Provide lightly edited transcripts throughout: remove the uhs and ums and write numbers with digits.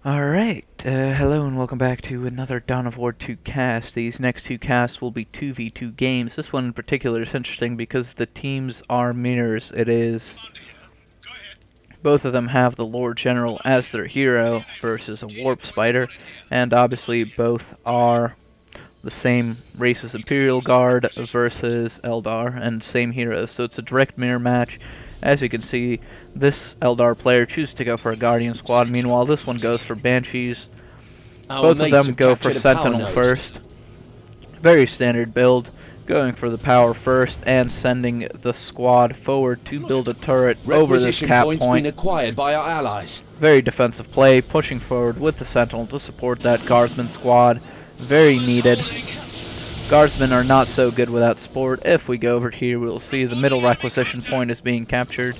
Alright, hello and welcome back to another Dawn of War 2 cast. These next two casts will be 2v2 games. This one in particular is interesting because the teams are mirrors. Both of them have the Lord General as their hero versus a Warp Spider, and obviously both are the same race as Imperial Guard versus Eldar, and same heroes, so it's a direct mirror match. As you can see, this Eldar player chooses to go for a Guardian squad, meanwhile this one goes for Banshees. Both of them go for Sentinel first. Very standard build, going for the power first and sending the squad forward to build a turret over this cap point. Been acquired by our allies. Very defensive play, pushing forward with the Sentinel to support that Guardsman squad. Very needed. Guardsmen are not so good without support. If we go over here, we'll see the middle requisition point is being captured,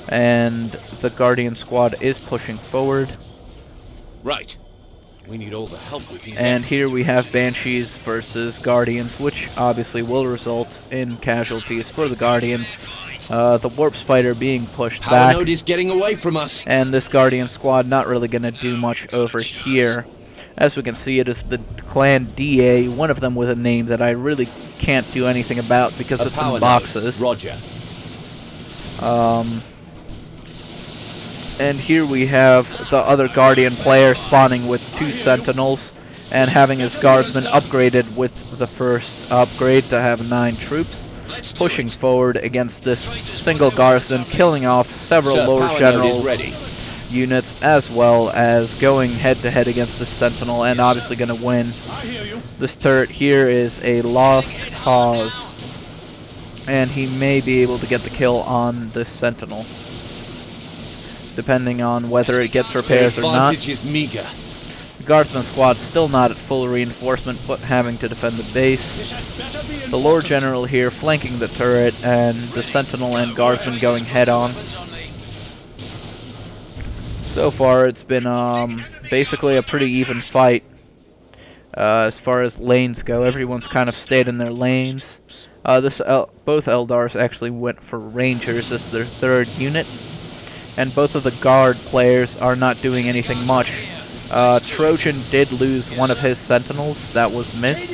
and the Guardian squad is pushing forward. Right. We need all the help we can get. And here we have Banshees versus Guardians, which obviously will result in casualties for the Guardians. The Warp Spider being pushed back. Power node is getting away from us. And this Guardian squad not really going to do much over here. As we can see, it is the clan DA, one of them with a name that I really can't do anything about because it's in boxes. Roger. And here we have the other Guardian player spawning with 2 Sentinels and having his Guardsman upgraded with the first upgrade to have 9 troops. Pushing forward against this single Guardsman, killing off several Lord General units, as well as going head-to-head against this Sentinel and obviously going to win. This turret here is a lost cause, and he may be able to get the kill on this Sentinel, depending on whether it gets repairs or not. The Guardsman squad still not at full reinforcement, but having to defend the base. The Lord General here flanking the turret, and the Sentinel and Guardsman going head-on. So far, it's been basically a pretty even fight as far as lanes go. Everyone's kind of stayed in their lanes. Both Eldars actually went for Rangers as their third unit, and both of the Guard players are not doing anything much. Trojan did lose one of his Sentinels. That was missed.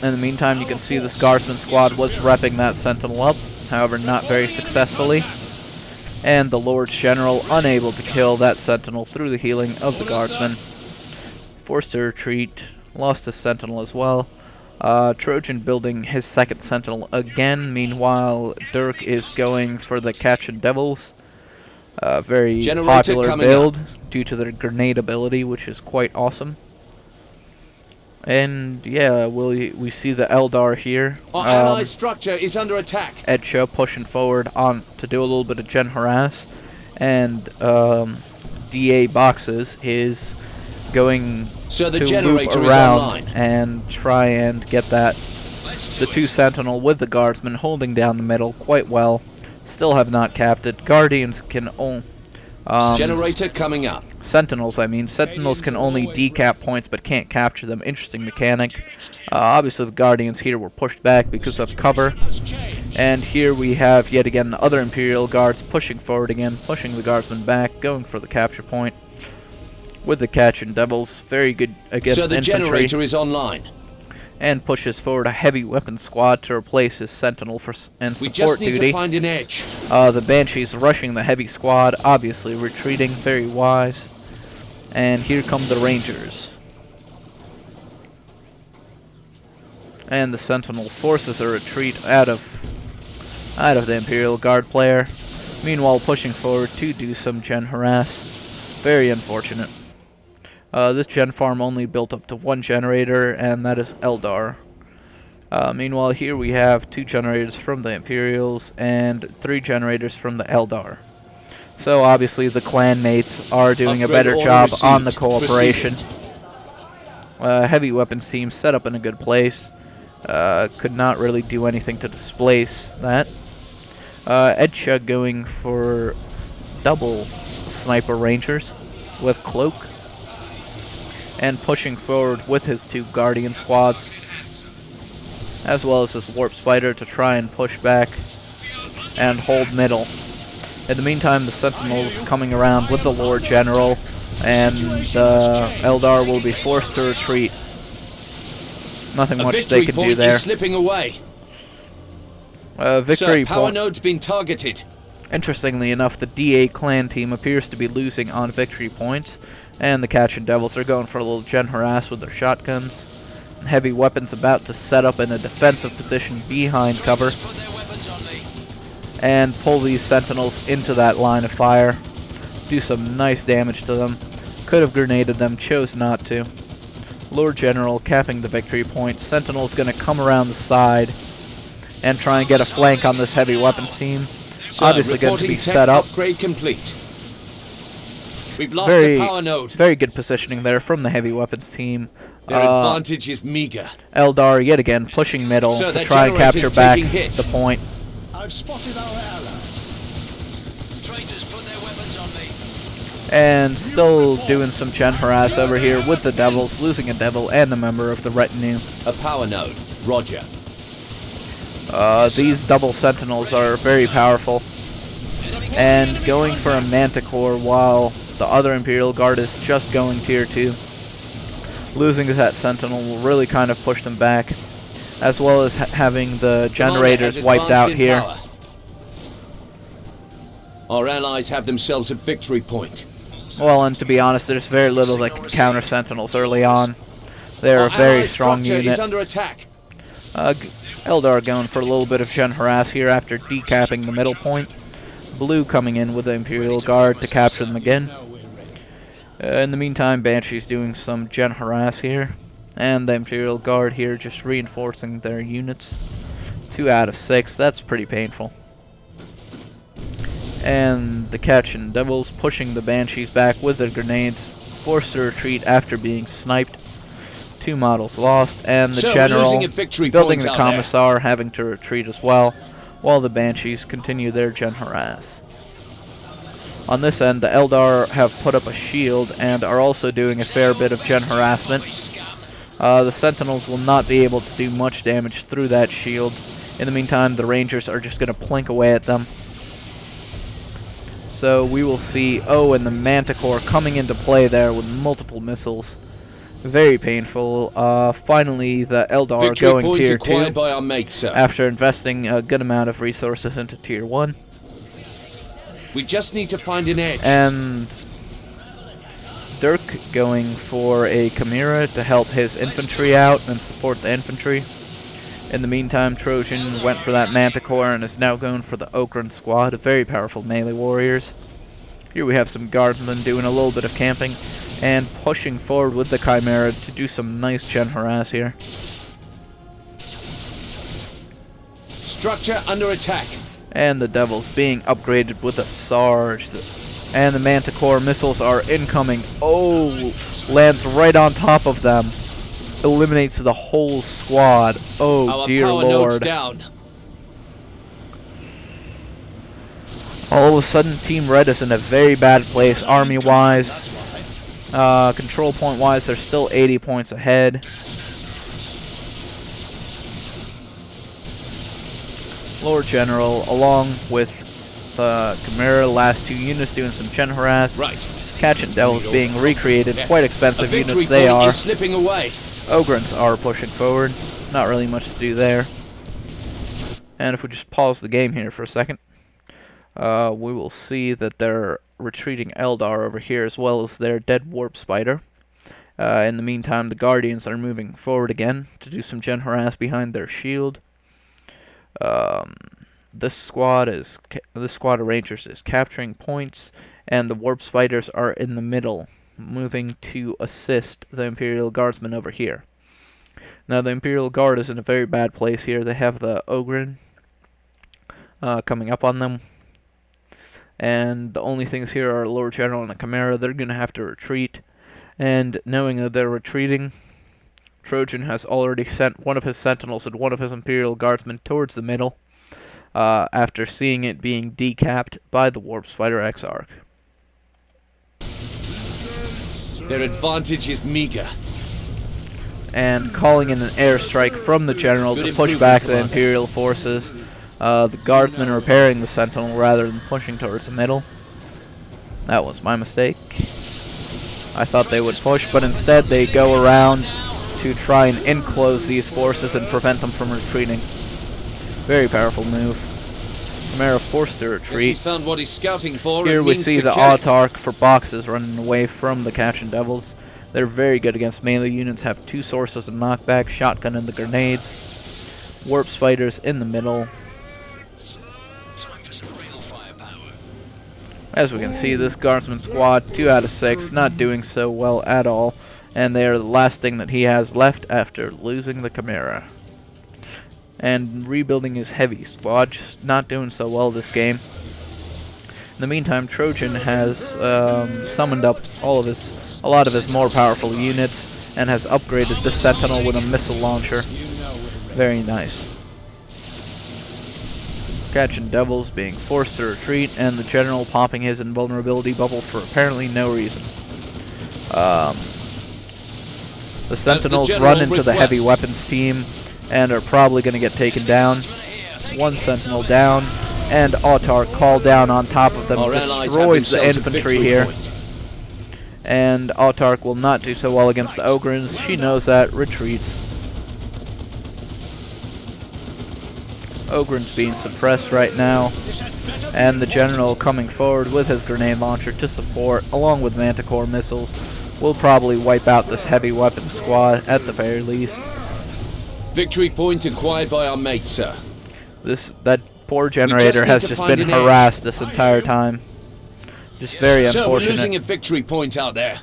In the meantime, you can see this Guardsman squad was repping that Sentinel up, however not very successfully. And the Lord General unable to kill that Sentinel through the healing of the Guardsman. Forced to retreat, lost his Sentinel as well. Trojan building his second Sentinel again. Meanwhile, Dirk is going for the Catch and Devils. Very popular build due to their grenade ability, which is quite awesome. And yeah, we see the Eldar here. Our ally structure is under attack. Edtjuh pushing forward on to do a little bit of gen harass, and DA boxes is going to loop around and try and get the 2 Sentinel with the Guardsman holding down the middle quite well. Still have not capped it. Guardians can only generator coming up. Sentinels, I mean. Sentinels can only decap points but can't capture them. Interesting mechanic. Obviously the Guardians here were pushed back because of cover. And here we have yet again the other Imperial Guards pushing forward again, pushing the Guardsmen back, going for the capture point with the Catch and Devils. Very good against infantry. So the generator is online. And pushes forward a heavy weapon squad to replace his Sentinel and support duty. We just need to find an edge. The Banshees rushing the heavy squad, obviously retreating, very wise. And here come the Rangers. And the Sentinel forces a retreat out of the Imperial Guard player. Meanwhile, pushing forward to do some gen harass. Very unfortunate. This gen farm only built up to 1 generator, and that is Eldar. Meanwhile, here we have 2 generators from the Imperials and 3 generators from the Eldar. So obviously the clan mates are doing a better job on the cooperation. Heavy weapons team set up in a good place. Could not really do anything to displace that. Edtjuh going for double sniper rangers with cloak, and pushing forward with his 2 Guardian squads, as well as his Warp Spider to try and push back and hold middle. In the meantime, the Sentinels coming around with the Lord General, and Eldar will be forced to retreat. Nothing much they can do there. Is slipping away. Victory Sir, power point. node's been targeted. Interestingly enough, the D8 clan team appears to be losing on victory points, and the Catch and Devils are going for a little gen harass with their shotguns. And heavy weapons about to set up in a defensive position behind cover, and pull these Sentinels into that line of fire. Do some nice damage to them. Could have grenaded them, chose not to. Lord General capping the victory point. Sentinel's gonna come around the side and try and get a flank on this heavy weapons team. Sir, obviously going to be set up. Upgrade complete. We've lost the power node. Very good positioning there from the heavy weapons team. Their advantage is meager. Eldar yet again pushing middle Sir, to try and capture back the point. I've spotted our allies. Traitors put their weapons on me. And still doing some gen harass over here with the Devils, losing a Devil and a member of the retinue. A power node. Roger. These double Sentinels are very powerful. And going for a Manticore while the other Imperial Guard is just going tier 2. Losing that Sentinel will really kind of push them back, as well as having the generators wiped out here. Power. Our allies have themselves a victory point. Well, and to be honest, there's very little that can counter Sentinels early on. They're a very strong unit. Is under attack. Eldar going for a little bit of gen harass here after decapping the middle point. Blue coming in with the Imperial Guard to capture them again. In the meantime, Banshee's doing some gen harass here, and the Imperial Guard here just reinforcing their units. 2 out of 6, that's pretty painful. And the Catch and Devils pushing the Banshees back with their grenades, forced to retreat after being sniped. 2 models lost, and the General building the Commissar having to retreat as well, while the Banshees continue their gen harass. On this end, the Eldar have put up a shield and are also doing a fair bit of gen harassment. The Sentinels will not be able to do much damage through that shield. In the meantime, the Rangers are just going to plink away at them. So we will see, and the Manticore coming into play there with multiple missiles. Very painful. Finally, the Eldar going tier 2 by our mates, sir. after investing a good amount of resources into tier 1. We just need to find an edge. And Dirk going for a Chimera to help his infantry out and support the infantry. In the meantime, Trojan went for that Manticore and is now going for the Okran squad, very powerful melee warriors. Here we have some guardsmen doing a little bit of camping and pushing forward with the Chimera to do some nice gen harass here. Structure under attack. And the Devils being upgraded with a Sarge. And the Manticore missiles are incoming. Oh, lands right on top of them. Eliminates the whole squad. Oh, Our dear power node's lord. down. All of a sudden, Team Red is in a very bad place, army-wise. Control point-wise, they're still 80 points ahead. Lord General, along with the Chimera, last 2 units doing some gen harass. Right. Catch and Devils being recreated, quite expensive units they are. Slipping away. Ogrins are pushing forward, not really much to do there. And if we just pause the game here for a second, we will see that they're retreating Eldar over here as well as their dead Warp Spider. In the meantime, the Guardians are moving forward again to do some gen harass behind their shield. This squad of Rangers is capturing points, and the Warp Spiders are in the middle, moving to assist the Imperial Guardsmen over here. Now the Imperial Guard is in a very bad place here. They have the Ogren coming up on them, and the only things here are Lord General and the Chimera. They're going to have to retreat, and knowing that they're retreating, Trojan has already sent one of his Sentinels and one of his Imperial Guardsmen towards the middle, after seeing it being decapped by the Warp Spider Exarch. Their advantage is meager. And calling in an airstrike from the General to push back the Imperial forces. The guardsmen repairing the sentinel rather than pushing towards the middle. That was my mistake. I thought they would push, but instead they go around to try and enclose these forces and prevent them from retreating. Very powerful move. Chimera forced to retreat. He's found what he's scouting for. Here and we means see to the kill it. Autarch for boxes running away from the Catching Devils. They're very good against melee units, have 2 sources of knockback, shotgun and the grenades. Warp spiders in the middle. Time for some real firepower. As we can see, this guardsman squad, 2 out of 6, not doing so well at all. And they are the last thing that he has left after losing the Chimera. And rebuilding his heavy squad, just not doing so well this game. In the meantime, Trojan has summoned up a lot of his more powerful units and has upgraded the Sentinel with a missile launcher. Very nice. Catching Devils being forced to retreat, and the General popping his invulnerability bubble for apparently no reason. The Sentinels run into the heavy weapons team and are probably going to get taken down. 1 Sentinel down, and Autarch called down on top of them, destroys the infantry here. And Autarch will not do so well against the Ogrins. She knows that, retreats. Ogrins being suppressed right now, and the General coming forward with his grenade launcher to support, along with Manticore missiles, will probably wipe out this heavy weapons squad at the very least. Victory point acquired by our mate, sir. That poor generator has just been harassed this entire time. Just very So we're losing unfortunate. a victory point out there.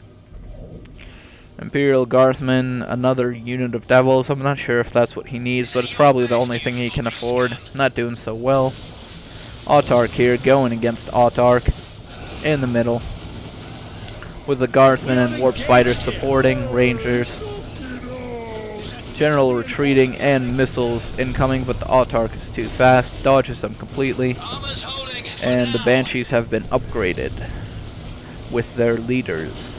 Imperial Guardsman, another unit of devils. I'm not sure if that's what he needs, but it's probably the only thing he can afford. Not doing so well. Autarch here, going against Autarch in the middle, with the Guardsmen and Warp Spiders supporting, Rangers. General retreating and missiles incoming, but the Autarch is too fast, dodges them completely, Armor's holding. and the Banshees have been upgraded with their leaders.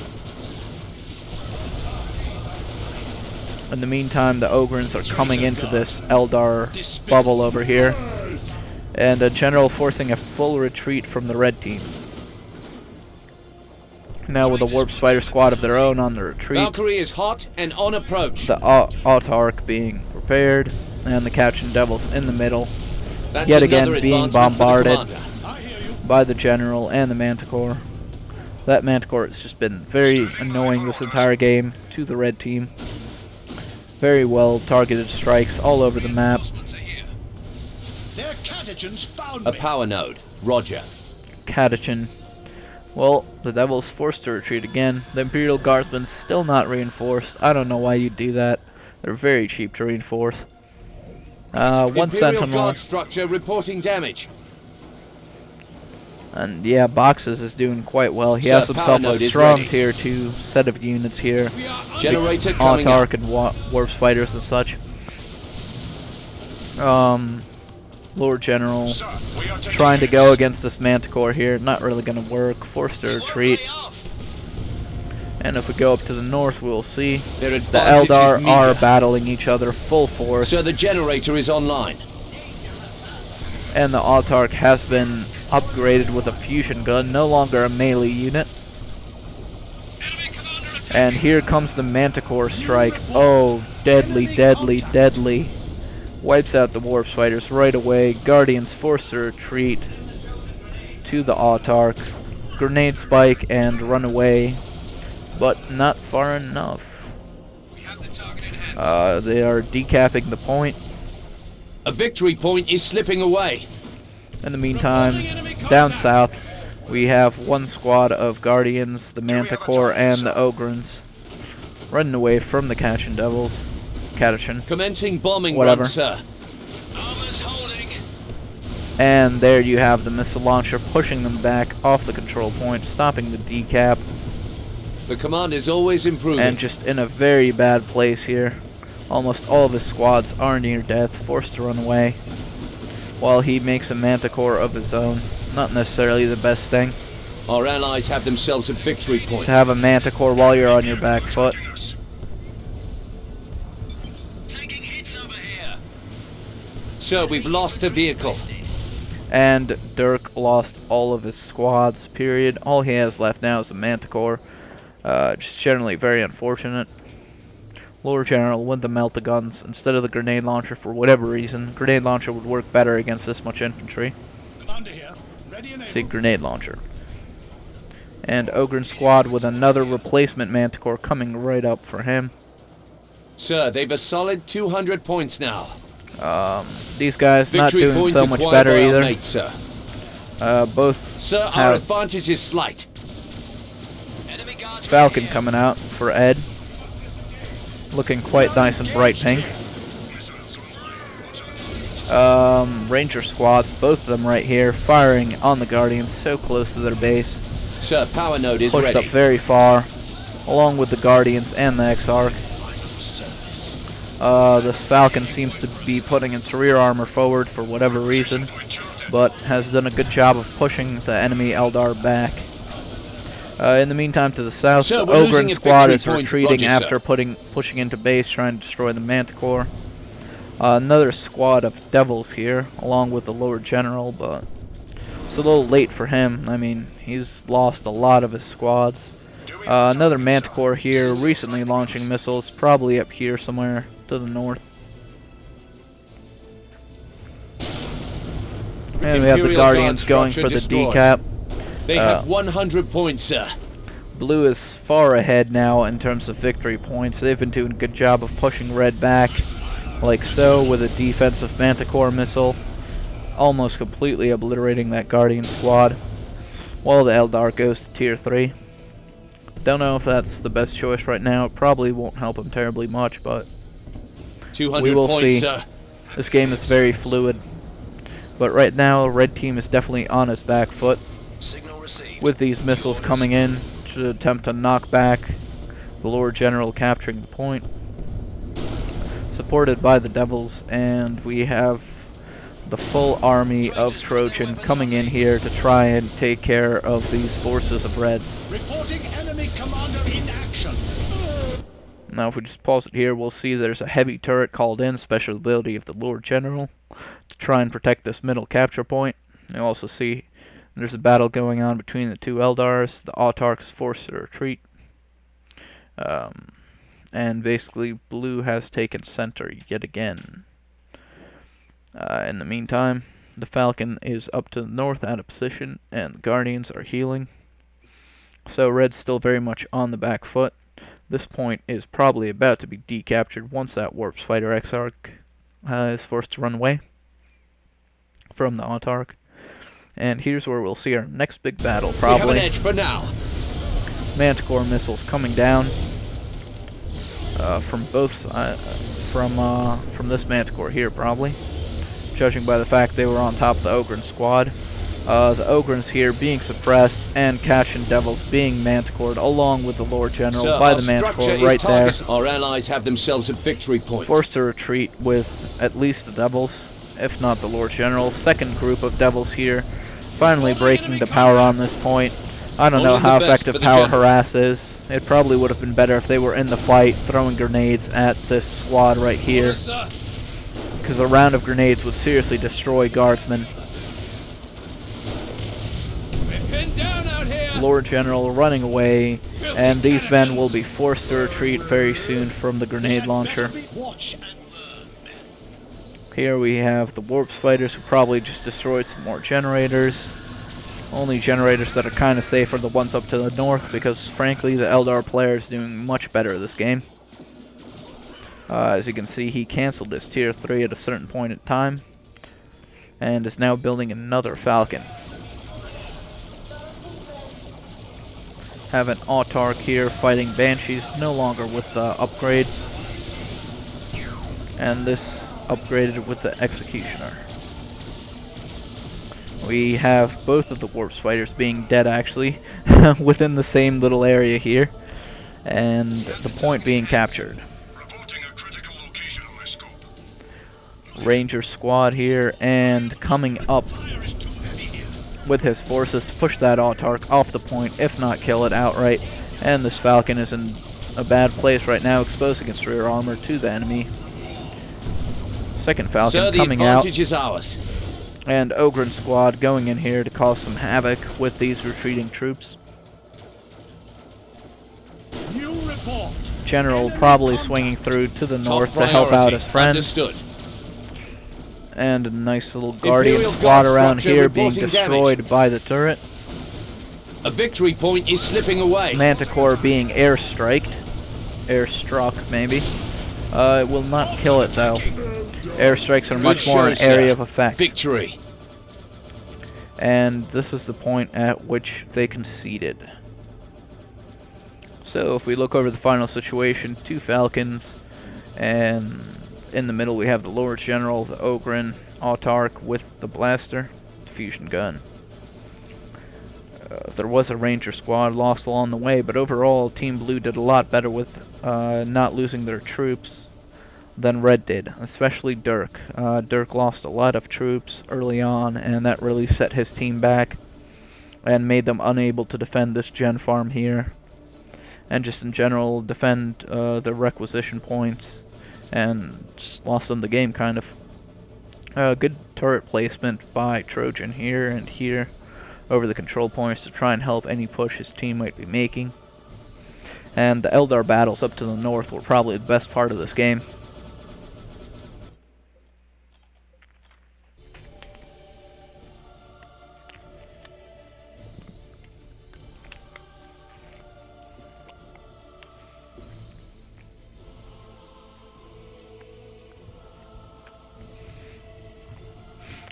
In the meantime, the Ogrins are coming into this Eldar bubble over here, and a General forcing a full retreat from the red team. Now with a Warp Spider squad of their own on the retreat. Valkyrie is hot and on approach. The Autarch being prepared, and the Catching Devils in the middle, That's yet again another being advancement for the bombarded commander. by the General and the Manticore. That Manticore has just been very annoying this entire game to the red team. Very well targeted strikes all over the map. Their catechins found A me. power node. Roger. Catechin. Well, the Devils forced to retreat again. The Imperial Guardsmen still not reinforced. I don't know why you do that. They're very cheap to reinforce. One Imperial Sentinel. guard structure reporting damage. And yeah, Boxes is doing quite well. He Sir, has power himself node a is strong ready. tier 2 set of units here. Generator coming up. Autarch and Warp Spiders and such. Lord General Sir, we are trying to go against this Manticore here. Not really going to work. Forced to retreat. And if we go up to the north, we'll see Their the advantage Eldar is are meager. battling each other full force. So the generator is online. And the Autarch has been upgraded with a fusion gun, no longer a melee unit. And here comes the Manticore strike. Oh, deadly, deadly, deadly. Wipes out the Warp Spiders right away. Guardians forced to retreat to the Autarch. Grenade spike and run away, but not far enough. They are decapping the point. A victory point is slipping away. In the meantime, down south, we have one squad of Guardians, the Manticore, and the Ogrins, running away from the Catching Devils. Catechin. Commencing bombing Whatever. run, sir. Armor's holding. And there you have the missile launcher pushing them back off the control point, stopping the decap, The command is always improving. and just in a very bad place here. Almost all of his squads are near death, forced to run away, while he makes a Manticore of his own. Not necessarily the best thing Our allies have themselves a victory point. to have a Manticore while you're on your back foot. Taking hits over here. Sir, we've lost a vehicle. And Dirk lost all of his squads, period. All he has left now is a Manticore. Just generally very unfortunate. Lord General with the melt-a-guns instead of the grenade launcher for whatever reason. Grenade launcher would work better against this much infantry. Commander here. Ready and able. See, grenade launcher. And Ogren's squad with another replacement Manticore coming right up for him. Sir, they've a solid 200 points now. These guys not Victory doing point so much acquired better by our either. mates, sir. Both Sir, our have advantage is slight. Enemy guards Falcon here. coming out for Ed. Looking quite nice and bright pink. Ranger squads, both of them right here, firing on the Guardians, so close to their base. Sir, power node is Pushed ready. up very far, along with the Guardians and the Exarch. This Falcon seems to be putting its rear armor forward for whatever reason, but has done a good job of pushing the enemy Eldar back. In the meantime, to the south, Sir, the we're losing Ogren at squad victory is point. retreating Roger, after pushing into base, trying to destroy the Manticore. Another squad of Devils here, along with the Lord General, but it's a little late for him. I mean, he's lost a lot of his squads. Another Manticore here, recently launching missiles, probably up here somewhere to the north. And we have the Imperial Guardians Guard going structure for the destroyed. decap. They have 100 points, sir. Blue is far ahead now in terms of victory points. They've been doing a good job of pushing red back, like so, with a defensive Manticore missile, almost completely obliterating that Guardian squad, while the Eldar goes to tier 3. Don't know if that's the best choice right now. It probably won't help him terribly much, but 200 we will points, see. sir. This game is very fluid. But right now, red team is definitely on his back foot, Signal received. with these missiles coming in to attempt to knock back the Lord General, capturing the point. Supported by the Devils, and we have the full army of Trojan coming in here to try and take care of these forces of Reds. Reporting enemy commander in action. Now if we just pause it here, we'll see there's a heavy turret called in, special ability of the Lord General, to try and protect this middle capture point. You'll also see there's a battle going on between the two Eldars. The Autarch is forced to retreat. And basically blue has taken center yet again. In the meantime, the Falcon is up to the north out of position, and the Guardians are healing. So red's still very much on the back foot. This point is probably about to be decaptured once that Warp Spider Exarch is forced to run away from the Autarch. And here's where we'll see our next big battle, probably. We have an edge for now. Manticore missiles coming down from both from this Manticore here, probably, judging by the fact they were on top of the Ogren squad. The Ogrens here being suppressed, and Cash and Devils being Manticored, along with the Lord General Sir, by our the structure Manticore is right there. target. Our allies have themselves a victory point. Forced to retreat with at least the Devils, if not the Lord General. Second group of Devils here, finally breaking the power on this point. I don't know Only the how best effective for the power general. harass is. It probably would have been better if they were in the fight, throwing grenades at this squad right here, Orders, sir. because a round of grenades would seriously destroy guardsmen. We're pinned down out here. Lord General running away, and these men will be forced to retreat very soon from the grenade launcher. Watch and learn. Here we have the Warp Spiders, who probably just destroyed some more generators. Only generators that are kind of safe are the ones up to the north, because frankly the Eldar player is doing much better this game. As you can see, he cancelled his tier 3 at a certain point in time, and is now building another Falcon. Have an Autarch here fighting Banshees, no longer with the upgrade, and this upgraded with the Executioner. We have both of the Warp Spiders being dead, actually, within the same little area here, and the point being captured. Reporting a critical location on my scope. Ranger squad here, and coming up Fire is too heavy here. with his forces to push that Autarch off the point, if not kill it outright. And this Falcon is in a bad place right now, exposing its rear armor to the enemy. Second Falcon Sir, the coming out. advantage is ours. And Ogren squad going in here to cause some havoc with these retreating troops. New report. General Enemy probably contact. swinging through to the Top north to help out priority. his friend. Understood. And a nice little Guardian Imperial squad Guard around structure here being reporting destroyed damage. by the turret. A victory point is slipping away. Manticore being airstriked. Airstruck, maybe. It will not kill it, though. Airstrikes are much Good more an show, area sir. of effect. Victory. And this is the point at which they conceded. So if we look over the final situation, 2 Falcons, and in the middle we have the Lord General, the Ogren, Autarch with the blaster, fusion gun. There was a Ranger squad lost along the way, but overall Team Blue did a lot better with not losing their troops than Red did, especially Dirk. Dirk lost a lot of troops early on, and that really set his team back and made them unable to defend this gen farm here, and just in general defend the requisition points, and just lost them the game, kind of. Good turret placement by Trojan here and here over the control points to try and help any push his team might be making. And the Eldar battles up to the north were probably the best part of this game.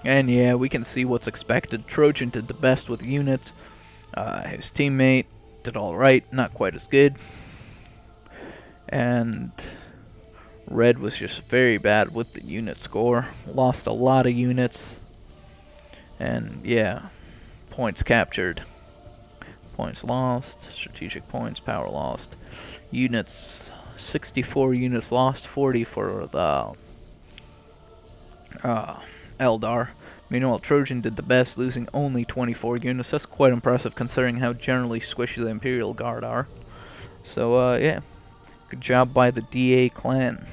And yeah, we can see what's expected. Trojan did the best with units. His teammate did alright, not quite as good. And Red was just very bad with the unit score. Lost a lot of units. And yeah, points captured. Points lost, strategic points, power lost. Units, 64 units lost, 40 for the Eldar. Meanwhile, Trojan did the best, losing only 24 units. That's quite impressive considering how generally squishy the Imperial Guard are. So, yeah. Good job by the DA clan.